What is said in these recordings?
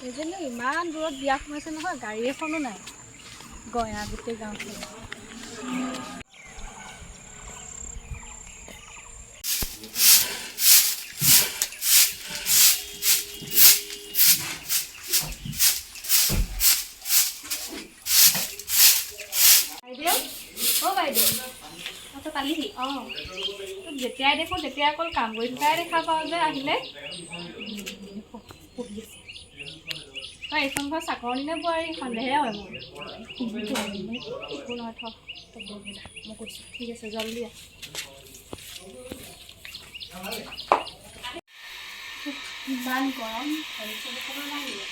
এজনী ইমান দূৰত বিয়া সোমাইছে নহয়, গাড়ী এখনো নাই। গয়া গোটেই গাঁওখন। বাইদেউ, অ' বাইদেউ, তই পালিহি? অঁ যেতিয়াই দেখোঁ তেতিয়াই অকল কাম কৰি থকাই দেখা পাওঁ যে আহিলে। তই এইখন ঘৰ চাকৰণি নে বোৱাৰী? সন্দেহে হয় মোৰ। একো নহয় থ, মই কৈছোঁ। ঠিক আছে, জল্দি আহ। ইমান গৰম, খবৰ নাই নেকি?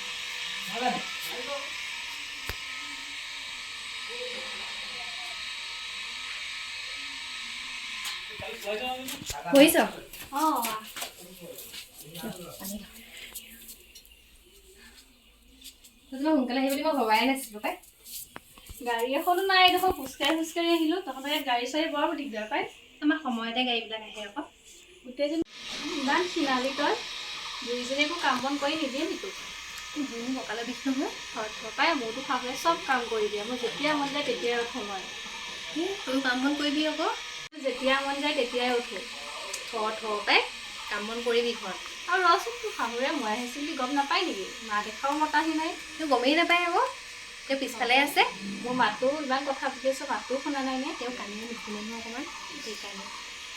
বহিছ? অঁ সোনকালে আহিব বুলি মই ভবাই নাছিলোঁ পাই। গাড়ী এখনো নাই দেখোন, খোজকাঢ়ি আহিলোঁ। তহঁতৰ ইয়াত গাড়ী চাড়ী বৰ দিগদাৰ পায়। আমাৰ সময়তে গাড়ীবিলাক আহে আকৌ। গোটেইজনী ইমান ক্ষীণালি তই, দুইজনী একো কাম বন কৰি নিদিয়ে নেকি? বহুত কঁকালৰ বিষ নহয়। পাই মোৰতো খাবলৈ চব কাম কৰি দিয়ে। মই যেতিয়া মন যায় তেতিয়াই উঠো মই। তয়ো কাম বন কৰিবি আকৌ। যেতিয়া মন যায় তেতিয়াই উঠো। পাই কাম বন কৰিবি ঘৰত। আৰু ৰচোন, তোৰ শাহুৰে মই আহিছোঁ বুলি গম নাপায় নেকি? মা দেখাও মতাহি নাই। তই গমেই নাপায় আকৌ। তেওঁ পিছফালে আছে। মোৰ মাতো ইমান কথা পাতি আছোঁ, মাতো শুনা নাই নে? তেওঁ কান্দিয়ে নুশুনে নহয় অকণমান, সেইকাৰণে।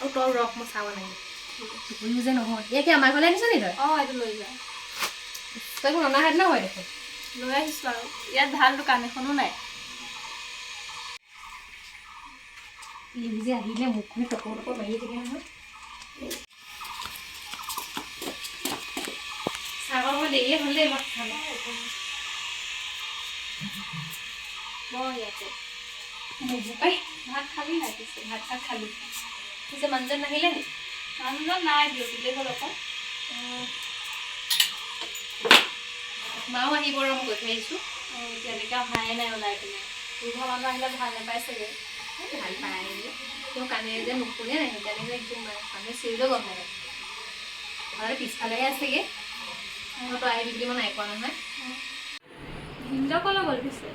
আৰু তই ৰখ, মই চাব লাগে। টোপনিও যে নহয়। এয়া কি আমাৰ ঘৰলৈ আনিছ নি তই? অঁ এইটো লৈ যা। তই মোৰ অনাহাত নহয় দেখোন। লৈ আহিছোঁ আৰু। ইয়াত ভাল দোকান এখনো নাই। এই যে আহিলে মুখখন টকৰ মাৰিয়ে থাকে নহয়। চাহৰ মই দেৰিয়ে হ'ল দেই, মই খাম। মই ইয়াতে পাই ভাত খালি নাই? পিছে ভাত চাত খালোঁ। পিছে মানুহজন নাহিলে নি? মানুহজন নাই, ডিউটিলৈ গ'ল অকণ। মাও আহিব ৰ, মই কৈ থৈ আহিছোঁ। অঁ এতিয়ালৈকে অহাই নাই ওলাই পিনে। তোৰ ঘৰৰ মানুহ আহিলে ভাল নাপাই চাগে। ভাল পায় তেওঁ কাণেৰে যে নুশুনে নাই, সেইকাৰণে যে একদম মানুহে চিঞৰিলেও গম নাপায়। ঘৰৰ পিছফালেহে আছেগৈ। তই আহিবি বুলি মই নাই কোৱা নহয়। ভিনদেউ ক'লৈ গ'ল পিছে?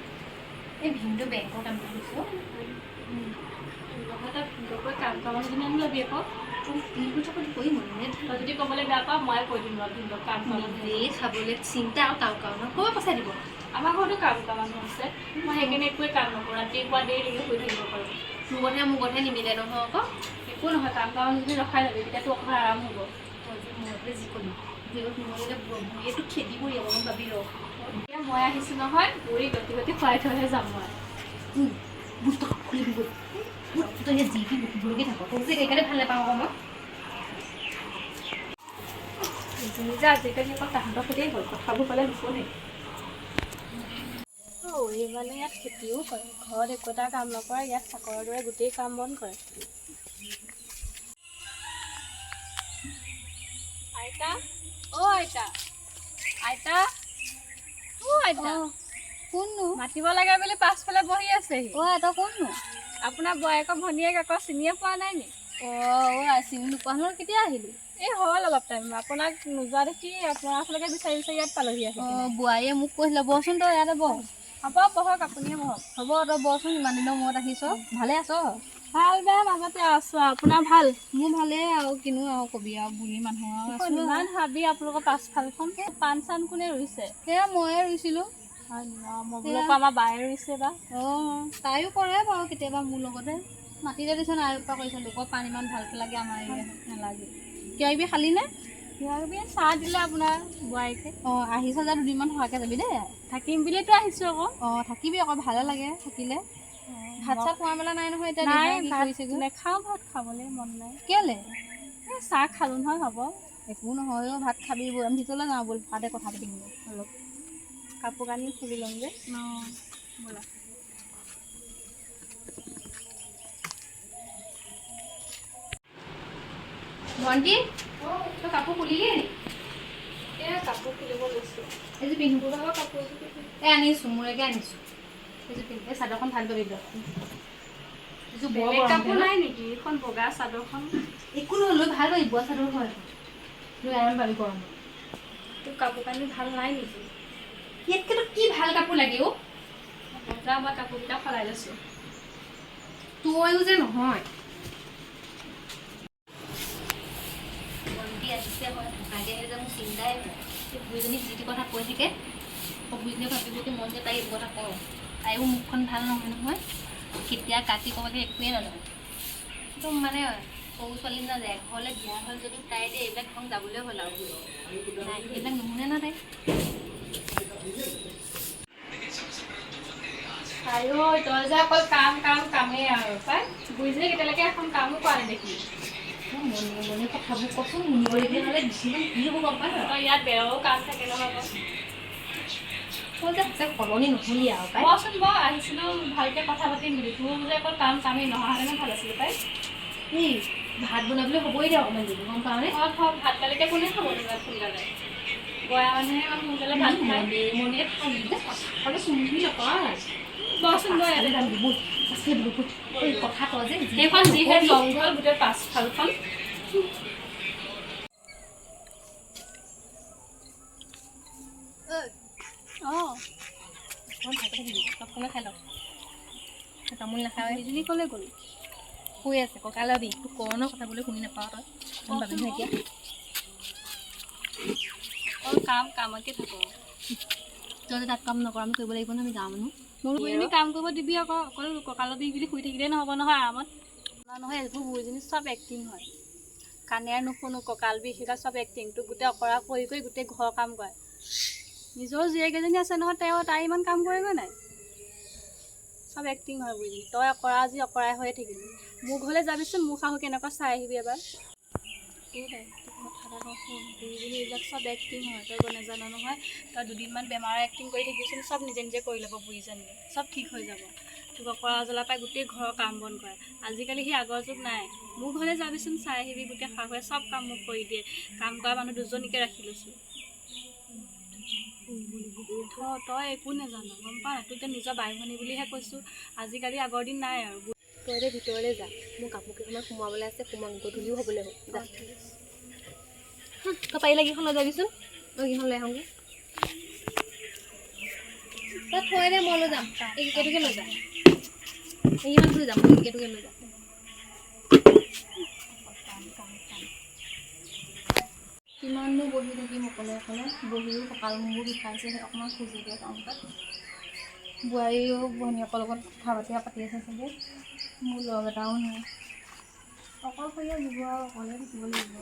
এই ভিনদেউ বেংকৰ কাম কৰিছোঁ। তই ভিনদেউকৈ কাম কৰা মানুহজনী আনি ল'বি আকৌ। কৰিম মানে তই যদি ক'বলৈ বেয়া পাওঁ মই কৈ দিম বাৰু ভিনদেউক কাম কৰা মানুহ। নিজেই খাবলৈ চিন্তা আৰু কাম কাম ন ক'ৰবাত পচাই দিব। আমাৰ ঘৰতো কাম কৰা মানুহ আছে। মই সেইকাৰণে একোৱে কাম নকৰোঁ, ৰাতিপুৱা দেৰিলৈকে শুই থাকিব পাৰোঁ। মোৰ কথা নিমিলে নহয় আকৌ। একো নহয়, কাম কৰা মানুহজনী ৰখাই ল'বি, তেতিয়াতো অকণমান আৰাম হ'ব। মই যি কৰিম নহ'লে বুঢ়ীয়েতো খেতি কৰি যাব, মই ভাবি ৰ। এতিয়া মই আহিছোঁ নহয়, বুঢ়ী গতি গতি খুৱাই থৈহে যাম মই। তই যি টি বকিবলৈকে থাক, তোক যে সেইকাৰণে ভাল নাপাওঁ আকৌ মই। যে আজিকালি অকল তাহাঁতৰ সৈতেই হ'ল, কথাবোৰ ক'লে নুশুনে। এই মানে ইয়াত খেতিও কৰে, ঘৰত একো এটা কাম নকৰে, ইয়াত চাকৰৰ দৰে গোটেই কাম বন কৰে। আইতা, অ' আইতা, আইতা, অ' আইতা, কোননো? মাতিব লাগে বুলি পাছফালে বহি আছেহি। অ' আইতা কোননো? আপোনাৰ বোৱাৰীয়েকৰ ভনীয়েক আকৌ, চিনিয়ে পোৱা নাই নি? চিনি নোপোৱা নহয়, কেতিয়া আহিলি? এই হ'ল অলপ টাইম, আপোনাক নোযোৱা দেখি আপোনাৰ ওচৰলৈকে বিচাৰি বিচাৰি ইয়াত পালোহি আহি। বোৱাৰীয়ে মোক কৈছিলে, বহচোন তই ইয়াতে বহ। হ'ব বহক, আপুনিয়ে বহক। হ'ব তই বহচোন, ইমান দিনৰ মূৰত আহিছ। ভালে আছ? ভাল বেয়া মাজতে আছোঁ। আপোনাৰ ভাল? মোৰ ভালেই আৰু, কিনো আৰু কবি আৰু, বুঢ়ী মানুহ আৰু আছোঁ। ইমান হাবি আপোনালোকৰ পাছফালখন, পাণ চান কোনে ৰুইছে? সেয়া ময়ে ৰুইছিলোঁ। হয় নি? মই বোলো আকৌ আমাৰ বায়ে ৰুইছে বা। তাইও কৰে বাৰু কেতিয়াবা মোৰ লগতে। মাটিতে দিছে নাই ৰূপা কৰিছে, লোকৰ পাণ ইমান ভালকৈ লাগে, আমাৰ নালাগে। কিবা কিবি খালি নে? কিবা কিবি চাহ দিলে আপোনাৰ বোৱাৰীকে। আহিছ যে দুদিনমান থকাকৈ যাবি দেই। থাকিম বুলিতো আহিছোঁ আকৌ। থাকিবি আকৌ, ভালে লাগে থাকিলে। ভাত চাত খোৱা মেলা নাই নহয় এতিয়া? নাই, ভাত নেখাওঁ, ভাত খাবলৈ মন নাই। কেলে? এই চাহ খালোঁ নহয়, হ'ব। একো নহয় অ', ভাত খাবি, আমি ভিতৰলৈ যাওঁ ব'ল, তাতে কথা পাতিম অলপ। কাপোৰ কানি খুলি ল'ম যে। ব'লা। ভণ্টি, তই কাপোৰ খুলিলি নি? এয়া কাপোৰ খুলিব লৈছোঁ। এইযোৰ পিন্ধো। কাপোৰ আনিছোঁ, মোৰেকে আনিছোঁ। এইযোৰ পিন্ধ, এই চাদৰখন ভাল পাবি তই। এইযোৰ বৰ বেলেগ গৰম কাপোৰ নাই নেকি? এইখন বগা চাদৰখন। একো নহয়, লৈ ভাল পাবি, বোৱা চাদৰ হয়। লৈ আৰাম পাবি গৰমত। তোৰ কাপোৰ কানি ভাল নাই নেকি? ইয়াতকে তো কি ভাল কাপোৰ লাগে অ' বজাৰ মই কাপোৰকেইটা সলাই লৈছোঁ তইও যে নহয় ভণ্টি আহিছে মই থকাকে যে মোৰ চিন্তাই হয় বুঢ়ীজনীক যি টি কথা কৈ থাকে বুঢ়ীজনীয়ে ভাবিব কি মই যে তাই এইবোৰ কথা কওঁ তাইও মুখখন ভাল নহয় নহয় কেতিয়া কাটি ক'বলৈ একোৱে নাজানে একদম মানে সৰু ছোৱালী নাযায় ঘৰলৈ বিয়া হ'ল যদিও তাই এতিয়া এইবিলাক খং যাবলৈ হ'ল আৰু নাই এইবিলাক নুশুনে ন তাই আইও তই যে অকল কামেই আৰু পাই বুঢ়ীজনী কেতিয়ালৈকে এখন কামো কৰা নাই দেখি মনে মনে কথাবোৰ কচোন শুনিবলগীয়া হ'লে বেছিমান কি হ'ব গম পাই তই ইয়াত বেয়াও কাম থাকে নহয় তই যে সঁচাই সলনি নহ'লি আৰু পাই মইচোন মই আহিছিলোঁ ভালকৈ কথা পাতিম বুলি তোৰ যে অকল কামেই নহাহেঁতেনো ভাল আছিলে পাই এই ভাত বনাবলৈ হ'বই দে অকণমান দিব গম পাওঁনে ভাত পালেকে কোনে খাব ইমান সোনকালে বয়া মানুহে ইমান সোনকালে ভাত খায় মনে খালে শুনিবি নকয় বচোন বয় কথা কয় যে সেইখন যিহে জংঘল গোটেই পাছফালখন অঁ খাই লওক তামোল নাখায় বুঢ়ীজনী ক'লৈ গ'ল শুই আছে কঁকালৰ বিষ তোৰ কৰণৰ কথাবলৈ শুনি নাপাওঁ তই গম পাবি নহয় এতিয়া অকল কামকে থাকোঁ তই যে তাত কাম নকৰ আমি কৰিব লাগিব নহয় আমি গাঁৱৰ মানুহ মোৰ বুঢ়ীজনী কাম কৰিব দিবি আকৌ অকল কঁকালৰ বিষ বুলি শুই থাকিলেই নহ'ব নহয় আৰামত নহয় এইবোৰ বুঢ়ীজনী চব এক্টিং হয় কাণেৰে নুশুনো কঁকাল বিষ সেইবিলাক চব এক্টিং তোক গোটেই অকৰা কৰি গোটেই ঘৰৰ কাম কৰে নিজৰ জীয়েক এজনী আছে নহয় তাই ইমান কাম কৰিবই নাই চব এক্টিং হয় বুঢ়ীজনী তই অকৰা আজি অকৰাই হৈয়ে থাকিবি মোৰ ঘৰলৈ যাবিচোন মোৰ শাহু কেনেকুৱা চাই আহিবি এবাৰ বুঢ়ীজনী এইবিলাক চব এক্টিং হয় তই নাজানো নহয় তই দুদিনমান বেমাৰৰ এক্টিং কৰি থাকিবিচোন চব নিজে নিজে কৰি ল'ব বুঢ়ীজনীয়ে চব ঠিক হৈ যাব তোক অকৰা জ্বলা পাই গোটেই ঘৰৰ কাম বন কৰে আজিকালি সেই আগৰ যুগ নাই মোৰ ঘৰলৈ যাবিচোন চাই আহিবি গোটেই শাহুৱে চব কাম মোক কৰি দিয়ে কাম কৰা মানুহ দুজনীকে ৰাখি লৈছোঁ তই একো নাজানো গম পা তোক এতিয়া নিজৰ বাই ভনী বুলিহে কৈছোঁ আজিকালি আগৰ দিন নাই আৰু তই এতিয়া ভিতৰলৈ যা মোৰ কাপোৰ কেইখনমান সোমাবলৈ আছে গধূলিও হ'বলৈ হ'ল যা তই পাৰিলে কেইখন লৈ যাবিচোন মই কেইখন লৈ আহোঁগৈ তই থৈ দে মই লৈ যাম এইকেইটোকে লৈ যা এইকেইখন থৈ যাম এইকেইটোকে লৈ যাম কিমাননো বহি থাকিম অকলে অকলে বহিও কঁকাল মূৰবোৰ বিষাইছে অকণমান খুজিকে কাম তাত বোৱাৰীও ভনীয়েকৰ লগত কথা পাতি আছে চাগে মোৰ লগ এটাও নাই অকলশৰীয়া দিব আৰু অকলে থাকিব লাগিব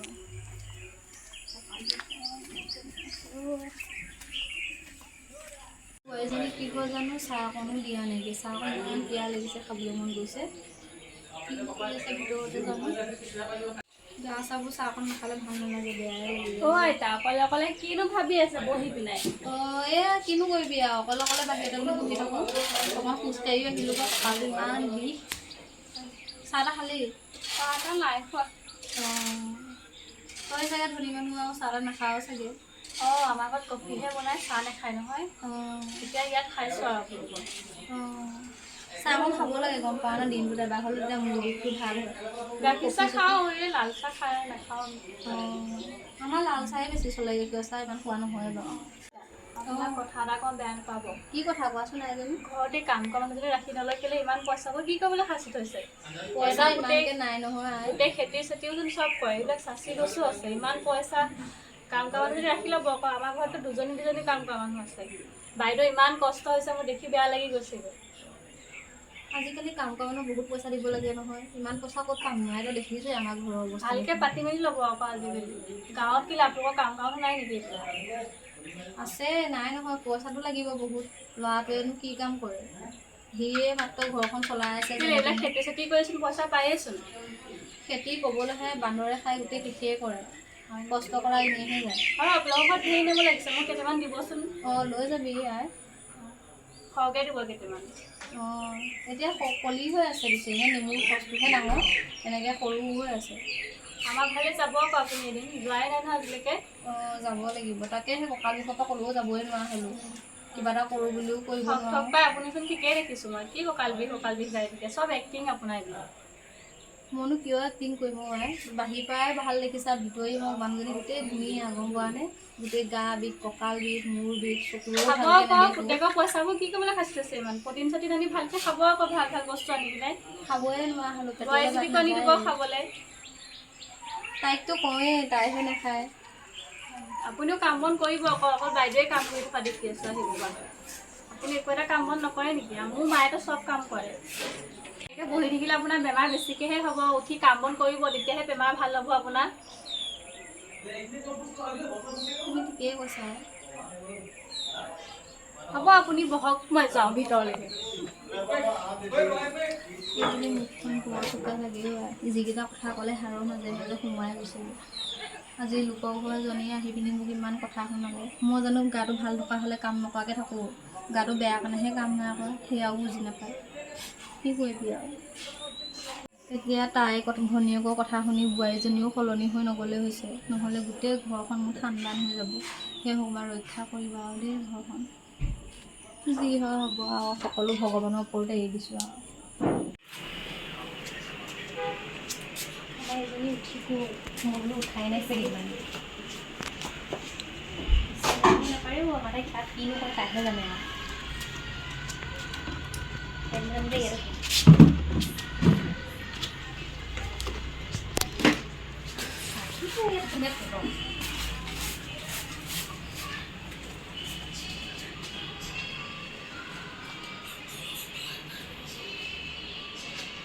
বোৱাৰীজনী কি কয় জানো চাহ অকণো দিয়া নেকি চাহ অকণ ইমান পিয়া লাগিছে খাবলৈ মন গৈছে কি কৰি আছে ভিতৰতে জানো গা চাহবোৰ চাহ অকণ নাখালে ভাল নালাগে বেয়াই লাগিব অকলে কিনো ভাবি আছে বহি পিনে এয়া কিনো কৰিবি আৰু অকলে অকলে বাহিৰতে বুলি বহি থাকোঁ অকণমান খোজকাঢ়ি আহিলোঁ বা কঁকালটো ইমান বিষ চাহ এটা খালি চাহ এটা নাই খোৱা তই চাগে ধনী মানুহ আৰু চাহ এটা নাখাওঁ চাগে আমাৰ ঘৰত কফিহে বনাই চাহ নাখায় নহয় এতিয়া ইয়াত খাইছোঁ আৰু চাহ অকণ খাব লাগে গম পাওঁ ন দিনটোত এবাৰ হ'লে তেতিয়া মূৰ বিষটো ভাল হয় গাখীৰ চাহ খাওঁ এই লাল চাহ খাই নাখাওঁ আমাৰ লাল চাহে বেছি চলে গাখীৰ চাহ ইমান খোৱা নহয় বাৰু কথা এটা কওঁ বেয়া নাপাব কি কথা কোৱাচোন এজনী ঘৰতে কাম কৰা মানুহ যদি ৰাখি নলয় কেলে ইমান পইচাবোৰ কি কৰিবলৈ সাঁচি থৈছে পইচা ইমানকৈ নাই নহয় গোটেই খেতি চেতিও যেন চব কৰে এইবিলাক চাচি গছো আছে ইমান পইচা কাম কৰা মানুহ যদি ৰাখি ল'ব আকৌ আমাৰ ঘৰতো দুজনী কাম কৰা মানুহ আছে বাইদেউ ইমান কষ্ট হৈছে মোৰ দেখি বেয়া লাগি গৈছেগৈ আজিকালি কাম কৰা মানুহ বহুত পইচা দিব লাগে নহয় ইমান পইচা ক'ত পাম নহয় তই দেখিছোঁৱে আমাৰ ঘৰৰ অৱস্থা ভালকৈ পাতি মেলি ল'ব আকৌ আজিকালি গাঁৱত কি আপোনালোকৰ কাম কৰা নাই নেকি আছে নাই নহয় পইচাটো লাগিব বহুত ল'ৰাটোৱেনো কি কাম কৰে সিয়ে মাত্ৰ ঘৰখন চলাই আছে এইবিলাক খেতি চেতি কৰিচোন পইচা পায়েচোন খেতি ক'বলৈহে বান্দৰে খাই গোটেই কৃষিয়ে কৰে কষ্ট কৰা এনেইহে যায় আৰু আপোনালোকৰ ঘৰত ধেৰ নিব লাগিছে মোক কেইটামান দিবচোন লৈ যাবি আই সৰহকৈ দিব কেইটামান এতিয়া কলি হৈ আছে পিছে এনে নেমুৰ গছটোহে ডাঙৰ এনেকৈ সৰু হৈ আছে আমাৰ ঘৰলৈ যাব আকৌ আপুনি এদিন যোৱাই নাই নহয় আজিলৈকে যাব লাগিব তাকে সেই কঁকাল বিষৰ পৰা ক'লেও যাবই নোৱাৰা হ'লোঁ কিবা এটা কৰোঁ বুলিও কৰিব থক পাই আপুনিচোন ঠিকেই দেখিছোঁ মই কি কঁকাল বিষ গাই থাকে চব এক্টিং আপোনাৰ এইবিলাক মইনো কিয় এক্টিং কৰিব নোৱাৰে বাহিৰ পৰাই ভাল দেখিছা ভিতৰি মই মানুহজনী গোটেই ধুনীয়া গম পোৱা নে গোটেই গা বিষ, কঁকাল বিষ, মূৰ বিষ, চকুৰো খাব ভালকৈ আকৌ নেদেখোঁ। পুতেকৰ পইচাবোৰ কি কৰিবলৈ খাচি আছে ইমান প্ৰটিন চটিন আনি ভালকৈ খাব আকৌ ভাল ভাল বস্তু আনি পেলাই খাবই নোৱাৰা হ'লোঁ, বইল পেটলৈ যদি ভাত কণী দিব নাযায়। খাবলৈ তাইকতো কওঁৱেই, তাইহে নাখায়। আপুনিও কাম বন কৰিব আকৌ অকল বাইদেৱে কাম কৰি থকা দেখি আছোঁ আহিব পৰা আপুনি একো এটা কাম বন নকৰে নেকি মোৰ মায়েতো চব কাম কৰে এনেকৈ বহি থাকিলে আপোনাৰ বেমাৰ বেছিকৈহে হ'ব উঠি কাম বন কৰিব তেতিয়াহে বেমাৰ ভাল হ'ব আপোনাৰ তুমি ঠিকেই কৈছা। হ'ব আপুনি বহক মই যাওঁ ভিতৰলৈকে এইজনী মুখখন কোৱা চোকা লাগেও যিকেইটা কথা ক'লে হাৰৰ মাজে মাজে সোমাই গৈছিলোঁ। আজি লোকৰ ঘৰ জনীয়ে আহি পিনি মোক ইমান কথা শুনালে। মই জানো গাটো ভাল থকা হ'লে কাম নকৰাকৈ থাকোঁ, গাটো বেয়া কাৰণেহে কাম নাই কৰা, সেয়াও বুজি নাপায়। কি কৰিবি আৰু এতিয়া তাই ভনীয়েকৰ কথা শুনি বোৱাৰীজনীও সলনি হৈ নগ'লে হৈছে, নহ'লে গোটেই ঘৰখন মোৰ ঠাণ্ডা হৈ যাব। সেই ভগৱান ৰক্ষা কৰিবা আৰু দেই ঘৰখন। যি হয় হ'ব আৰু সকলো ভগৱানৰ ওপৰতে এৰি দিছোঁ আৰু এজনী উঠি গ'ল, মই বোলো উঠাই নাই চাগে ইমান নাপাৰিব মানে তাত কিনো কয় তাইহে জানে আৰু দেই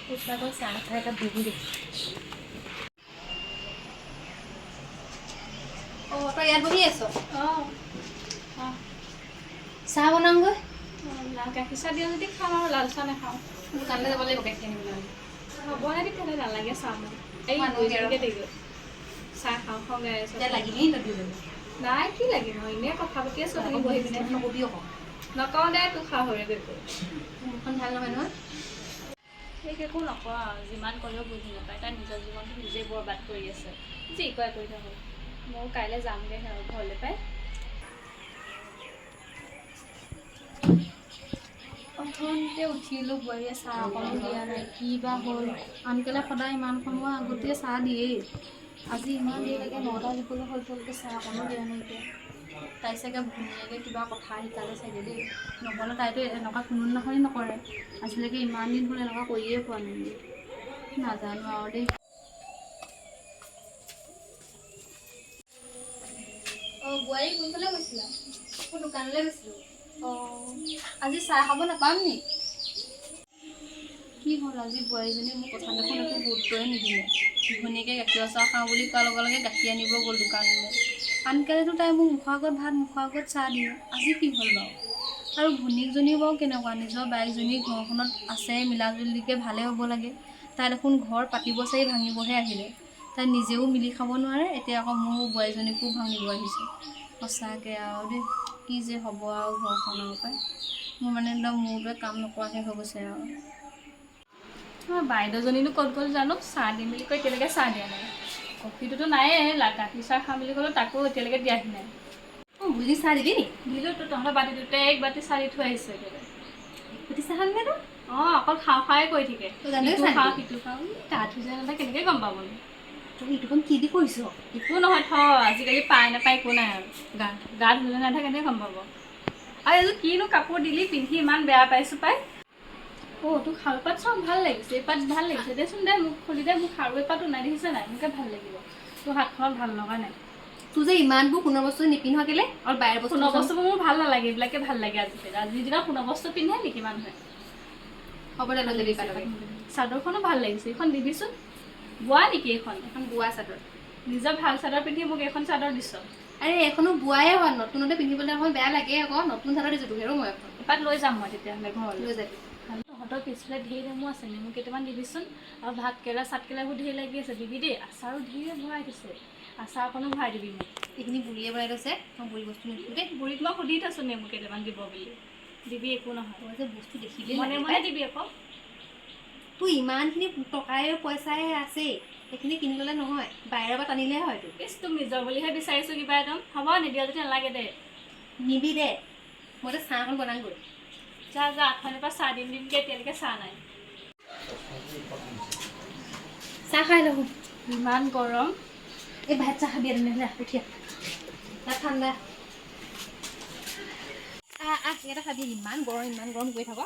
পুষ্পাকৰ চাহ খাই এটা বহি দেখি অঁ তই ইয়াত বহি আছ অঁ চাহ বনাওঁগৈ গাখীৰ চাহ দিয়া যদি খাওঁ আৰু লাল চাহ নাখাওঁ দোকানলৈ যাব লাগিব গাখীৰ আনিবলৈ হ'ব তেতিয়াহ'লে নালাগে চাহ মানে এই মানুহকে দেৰি চাহ খাওঁ খাওঁ গাই আছোঁ এতিয়া লাগিলি নদীলৈ নাই কি লাগিব এনেই কথা পাতি আছোঁ তুমি বহি পিনে নকবি আকৌ নকওঁ দে তোক খাহৰে গৈ মুখখন ভাল নহয় নহয় সেই একো নকওঁ আৰু যিমান ক'লেও বুজি নাপায় তাই নিজৰ জীৱনটো নিজেই বৰবাদ কৰি আছে যি কয় কৰি থাকোঁ ময়ো কাইলৈ যামগৈ আৰু ঘৰলৈ পাই প্ৰথমতে উঠিলোঁ বোৱাৰীয়ে চাহ অকণো দিয়া নাই কি বা হ'ল আনকালে সদায় ইমান সময় আগতেই চাহ দিয়েই আজি ইমান দেৰিলৈকে 9টা দিবলৈ হ'ল তেওঁলোকে চাহ অকণো দিয়া নাই এতিয়া তাই চাগে ধুনীয়াকৈ কিবা কথা শিকালে চাগে দেই নহ'লে তাইতো এনেকুৱা কোনো দিনাখনি নকৰে আজিলৈকে ইমান দিন হ'ল এনেকুৱা কৰিয়ে পোৱা নাই নাজানো আৰু দেই অঁ বোৱাৰী কোনফালে গৈছিলা মই দোকানলৈ গৈছিলোঁ অঁ আজি চাহ খাব নাপাম নি কি হ'ল আজি বোৱাৰীজনীয়ে মোৰ কথা দেখোন একো গুৰুত্বই নিদিলে ঘৈণীয়েকে গাখীৰ চাহ খাওঁ বুলি কোৱাৰ লগে লগে গাখীৰ আনিব গ'ল দোকানলৈ আনকালেতো তাই মোক মুখৰ আগত ভাত মুখৰ আগত চাহ দিয়ে আজি কি হ'ল বাৰু আৰু ভনীয়েকজনীও বাৰু কেনেকুৱা নিজৰ বায়েকজনী ঘৰখনত আছে মিলাজুলিকৈ ভালে হ'ব লাগে তাই দেখোন ঘৰ পাতিব চাৰি ভাঙিবহে আহিলে তাই নিজেও মিলি খাব নোৱাৰে এতিয়া আকৌ মোৰ বোৱাৰীজনীকো ভাঙিব আহিছে সঁচাকৈ আৰু দেই কি যে হ'ব আৰু ঘৰখনৰ পৰাই মোৰ মানে একদম মূৰটোৱে কাম নকৰাকৈ হৈ গৈছে আৰু বাইদেউজনীনো ক'ত গ'ল জানো চাহ দিম বুলি কৈ এতিয়ালৈকে চাহ দিয়া নাই কফিটোতো নায়েই গাখীৰ চাহ খাম বুলি ক'লোঁ তাকো এতিয়ালৈকে দিয়াহি নাই অঁ বুজি চাহ দিবি নি দিলোঁ তো তহঁতৰ বাতিটোতে এক বাতি চাহ দি থৈ আহিছোঁ একেবাৰে সুধি চাহ খালি নে অঁ অকল খাওঁ খাওঁয়ে কৰি থাকে জানোৱে ইটো চাহ খাওঁ দিবি। সিটো খাওঁ তাত হৈছে নাথাকে কেনেকৈ গম পাবনো তই ইটোখন কি দি কৰিছ একো নহয় থ আজিকালি পাই নাপায় একো নাই আৰু গা ধুলে নাথাকে কেনেকৈ গম পাব আৰু এইযোৰ কিনো কাপোৰ দিলি পিন্ধি ইমান বেয়া পাইছোঁ পাই অঁ তোৰ খাৰু পাত চব ভাল লাগিছে এই পাত ভাল লাগিছে দেচোন দে মোক খুলি দে মোক খাৰু পাত নাই দেখিছে নাই মোকে ভাল লাগিব তোৰ হাতখনত ভাল লগা নাই তোৰ যে ইমানবোৰ সোণৰ বস্তু নিপিন্ধ কেলে আৰু বাহিৰৰ বস্তু সোণৰ বস্তুবোৰ মোৰ ভাল নালাগে এইবিলাকে ভাল লাগে আজিকালি আজিৰ দিনত সোণৰ বস্তু পিন্ধে নেকি মানুহে হ'ব দে লৈ যাবি পাতকে চাদৰখনো ভাল লাগিছে এইখন দিবিচোন বোৱা নেকি এইখন এখন বোৱা চাদৰ নিজৰ ভাল চাদৰ পিন্ধি মোক এইখন চাদৰ দিছ আৰে এইখনো বোৱাই হয় নতুনতে পিন্ধিবলৈ এখন বেয়া লাগে আকৌ নতুন চাদৰ দিছোঁ তোক হেৰৌ মই এখন এপাত লৈ যাম মই তেতিয়াহ'লে ঘৰলৈ লৈ যাবি তহঁতৰ পিছফালে ঢেৰ নেমু আছে নেমু কেইটামান দিবিচোন আৰু ভাত কেৰেলা চাট কেৰেলাবোৰ ঢেৰ লাগি আছে দিবি দেই আচাৰো ঢেৰ ভৰাই দিছে আচাৰ অকণো ভৰাই দিবি মোক এইখিনি বুঢ়ীয়ে বনাই থৈছে মই বুঢ়ী বস্তু নিদিলোঁ দেই বুঢ়ীক মই সুধি থৈছোঁ নেমু কেইটামান দিব বুলি দিবি একো নহয় তই যে বস্তু দেখিলে মনে মনে দিবি আকৌ তোৰ ইমানখিনি টকাৰে পইচাই আছেই সেইখিনি কিনি ল'লে নহয় বাহিৰৰ পৰা টানিলে হয় তোক ইছ তোক নিজৰ বুলিহে বিচাৰিছোঁ কিবা একদম হ'ব নিদিয়া যদি নালাগে দে নিবি দে মই এতিয়া চাহ অকণ বনাওঁগৈ যা যা আঠখনৰ পৰা চাহ দিমকৈ এতিয়ালৈকে চাহ নাই চাহ খাই লওঁ ইমান গৰম এই ভাত চাহ খাবি তেনেহ'লে উঠিয়া ঠাণ্ডা ইয়াতে খাবি ইমান গৰম কৰি থাক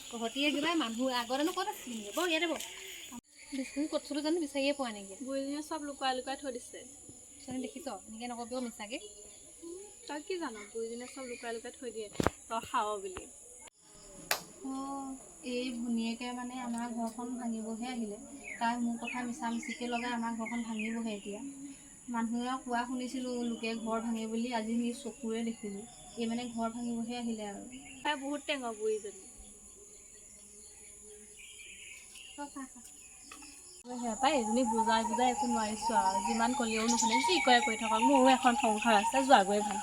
তহঁতিয়ে কিবা মানুহ আগতেনো ক'ত আছিলি ইয়াতে বহ বিচনী ক'ত চলো জানো বিচাৰিয়ে পোৱা নাইকিয়া বুঢ়ীজনীয়ে চব লুকুৱাই লুকুৱাই থৈ দিছে চোন দেখিছ এনেকৈ নকবিও মিছাকে তই কি জানো বুঢ়ীজনীয়ে চব লুকুৱাই লুকুৱাই থৈ দিয়ে তই খাৱ বুলি এই ভনীয়েকে মানে আমাৰ ঘৰখন ভাঙিবহে আহিলে তাই মোৰ কথা মিছা মিছিকৈ লগাই আমাৰ ঘৰখন ভাঙিবহে এতিয়া মানুহে কোৱা শুনিছিলোঁ লোকে ঘৰ ভাঙে বুলি আজি নি চকুৰে দেখিলোঁ এই মানে ঘৰ ভাঙিবহে আহিলে আৰু তাই বহুত টেঙৰ বুঢ়ীজনী পাই এজনী বুজাই একো নোৱাৰিছোঁ আৰু যিমান ক'লেও নুশুনে যি কৰে কৰি থাকক মোৰো এখন সংসাৰ আছে যোৱাগৈ ভাল